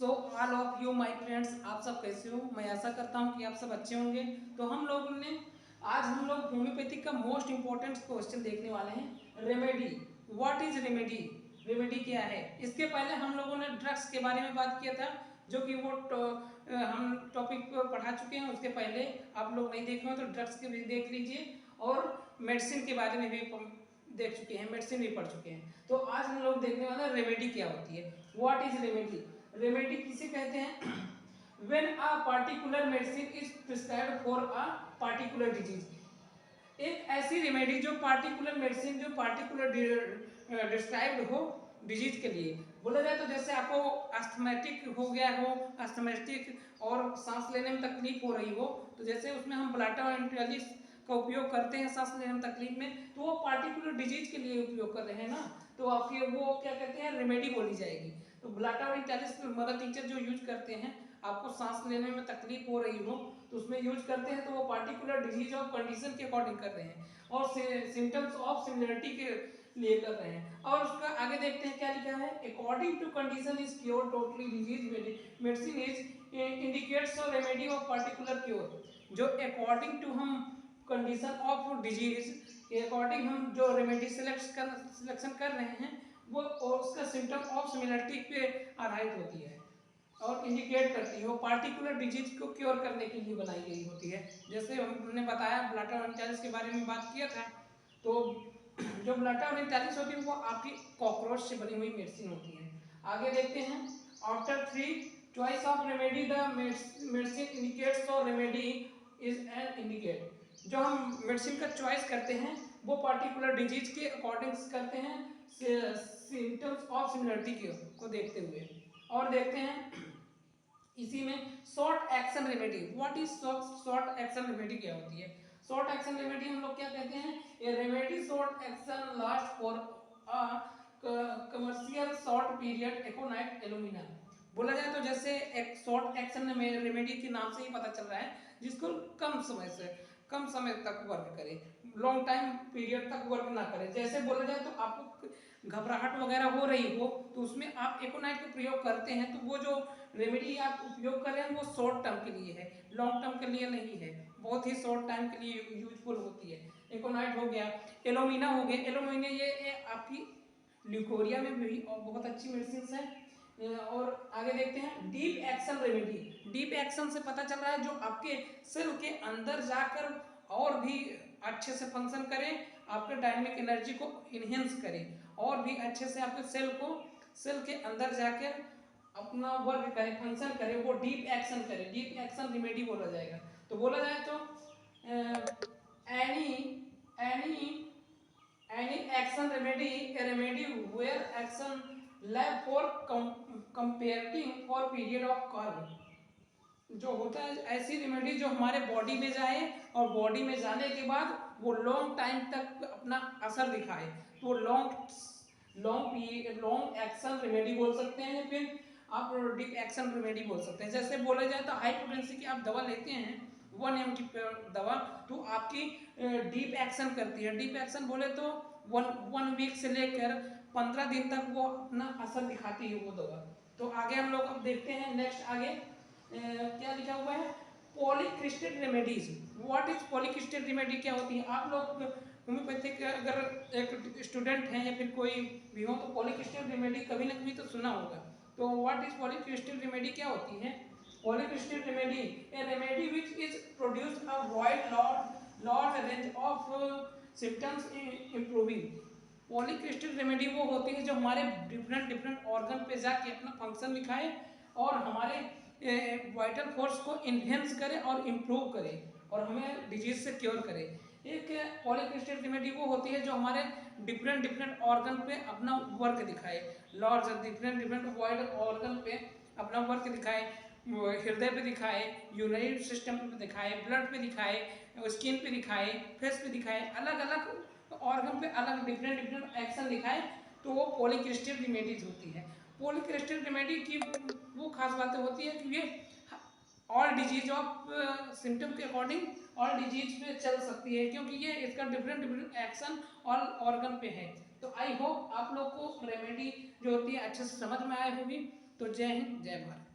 So all of you my friends, आप सब कैसे हो। मैं आशा करता हूँ कि आप सब अच्छे होंगे। तो आज हम लोग होम्योपैथिक का मोस्ट इंपॉर्टेंट क्वेश्चन देखने वाले हैं, remedy. What is remedy? Remedy क्या है? इसके पहले हम लोगों ने ड्रग्स के बारे में बात किया था, जो कि हम टॉपिक पढ़ा चुके हैं। उसके पहले आप लोग नहीं देखे हो तो ड्रग्स के भी देख लीजिए, और मेडिसिन के बारे में भी देख चुके हैं, मेडिसिन भी पढ़ चुके हैं। तो आज हम लोग देखने वाले हैं रेमेडी क्या होती है। What is remedy? रेमेडी किसे कहते हैं? When a particular medicine is prescribed for a particular disease, एक ऐसी रेमेडी जो पार्टिकुलर मेडिसिन जो पार्टिकुलर डिस्क्राइब्ड हो डिजीज के लिए। बोला जाए तो जैसे आपको अस्थमेटिक हो गया हो, अस्थमेटिक और सांस लेने में तकलीफ हो रही हो, तो जैसे उसमें हम ब्लाटा एंटीलिस का उपयोग करते हैं सांस लेने में तकलीफ में, तो वो पार्टिकुलर डिजीज के लिए उपयोग कर रहे हैं ना, तो आपकी वो क्या कहते हैं, रेमेडी बोली जाएगी। तो ब्लाटा एंटीलिस मदर टीचर जो यूज करते हैं, आपको सांस लेने में तकलीफ हो रही हो तो उसमें यूज करते हैं, तो वो पार्टिकुलर डिजीज और कंडीशन के अकॉर्डिंग कर रहे हैं और सिम्टम्स ऑफ सिमिलरिटी के लिए कर रहे हैं। और उसका आगे देखते हैं क्या लिखा है, according to condition is cure totally disease medicine is indicates और रेमेडी ऑफ पार्टिकुलर क्योर। जो अकॉर्डिंग टू हम कंडीशन ऑफ डिजीज के अकॉर्डिंग हम जो रेमेडी सिलेक्शन कर रहे हैं, वो उसका सिम्टम ऑफ सिमिलरिटी पे आधारित होती है और इंडिकेट करती है, वो पार्टिकुलर डिजीज को क्योर करने के लिए बनाई गई होती है। जैसे हमने बताया ब्लाटा एंटीलिस के बारे में बात किया था, तो जो ब्लाटा एंटीलिस होती है वो आपकी कॉकरोच से बनी हुई मेडिसिन होती है। आगे देखते हैं, after 3 choice of remedy the medicine indicates और रेमेडी इज एन इंडिकेट। जो हम मेडिसिन का चॉइस करते हैं वो पार्टिकुलर डिजीज के अकॉर्डिंग करते हैं, सिम्टम्स ऑफ सिमिलरिटी को देखते हुए। और देखते हैं इसी में short action remedy. What is short action remedy? क्या होती है शॉर्ट एक्शन रेमेडी? हम लोग क्या कहते हैं, a remedy short action last for a commercial short period aconite alumina. बोला जाए तो जैसे एक शॉर्ट एक्शन रेमेडी के नाम से ही पता चल रहा है, जिसको कम समय तक वर्क करे, लॉन्ग टाइम पीरियड तक वर्क ना करे। जैसे बोला जाए तो आपको घबराहट वगैरह हो रही हो तो उसमें आप एकोनाइट का प्रयोग करते हैं, तो वो जो रेमेडी आप उपयोग कर रहे हैं वो शॉर्ट टर्म के लिए है, लॉन्ग टर्म के लिए नहीं है, बहुत ही शॉर्ट टाइम के लिए यूजफुल होती है। एकोनाइट हो गया, एलोमिना हो गया। एलोमिना ये आपकी ल्यूकोरिया में भी और बहुत अच्छी मेडिसिन है। और आगे देखते हैं deep action remedy. Deep action से पता चल रहा है जो आपके सेल के अंदर जाकर और भी अच्छे से फंक्शन करें, आपके डायनेमिक एनर्जी को इनहेंस करें और भी अच्छे से आपके सेल के अंदर जाकर अपना वर्क करे, फंक्शन करे, वो डीप एक्शन करे, डीप एक्शन रेमेडी बोला जाएगा। तो बोला जाए तो any action remedy, a remedy where action lab for comparing for period of curve. जो होता है ऐसी रेमेडी जो हमारे बॉडी में जाए और बॉडी में जाने के बाद वो लॉन्ग टाइम तक अपना असर दिखाए, तो लॉन्ग एक्शन रेमेडी बोल सकते हैं, या फिर आप डीप एक्शन रेमेडी बोल सकते हैं। जैसे बोला जाए तो हाई पोटेंसी की आप दवा लेते हैं 1 mg की दवा, तो आपकी डीप एक्शन करती है। डीप एक्शन बोले तो 1 वीक से लेकर 15 दिन तक वो अपना असर दिखाती है वो दवा। तो आगे हम लोग अब देखते हैं, नेक्स्ट आगे क्या लिखा हुआ है, polycrystal remedies. What is polycrystal remedy? क्या होती है? आप लोग होम्योपैथिक अगर एक स्टूडेंट हैं या फिर कोई भी हो तो पॉलीक्रिस्टल रेमेडी कभी ना कभी तो सुना होगा। तो व्हाट इज पॉलीक्रिस्टल रेमेडी? क्या होती है polycrystal remedy? A remedy which is produced a wide large range of symptoms improving. Polycrystal remedy वो होती है जो हमारे डिफरेंट ऑर्गन पे जाके अपना फंक्शन दिखाए और हमारे वाइटल फोर्स को इन्हेंस करे और इम्प्रूव करे और हमें डिजीज से क्योर करे। एक पॉलीक्रिस्टल रेमेडी वो होती है जो हमारे डिफरेंट ऑर्गन पे अपना वर्क दिखाए, लार्ज डिफरेंट वाइड ऑर्गन पे अपना वर्क दिखाए, हृदय पे दिखाए, यूरिनरी सिस्टम पे दिखाए, ब्लड पे दिखाए, स्किन पे दिखाए, फेस पे दिखाए, अलग अलग ऑर्गन पे अलग डिफरेंट एक्शन दिखाए, तो वो पॉलीक्रिस्टल रेमेडीज होती है। पॉलीक्रिस्टल रेमेडी की वो खास बातें होती है कि ये ऑल डिजीज ऑफ सिम्टम के अकॉर्डिंग ऑल डिजीज पे चल सकती है, क्योंकि ये इसका डिफरेंट एक्शन ऑल ऑर्गन पे है। तो आई होप आप लोग को रेमेडी जो होती है अच्छे से समझ में आए होगी। तो जय हिंद, जय भारत।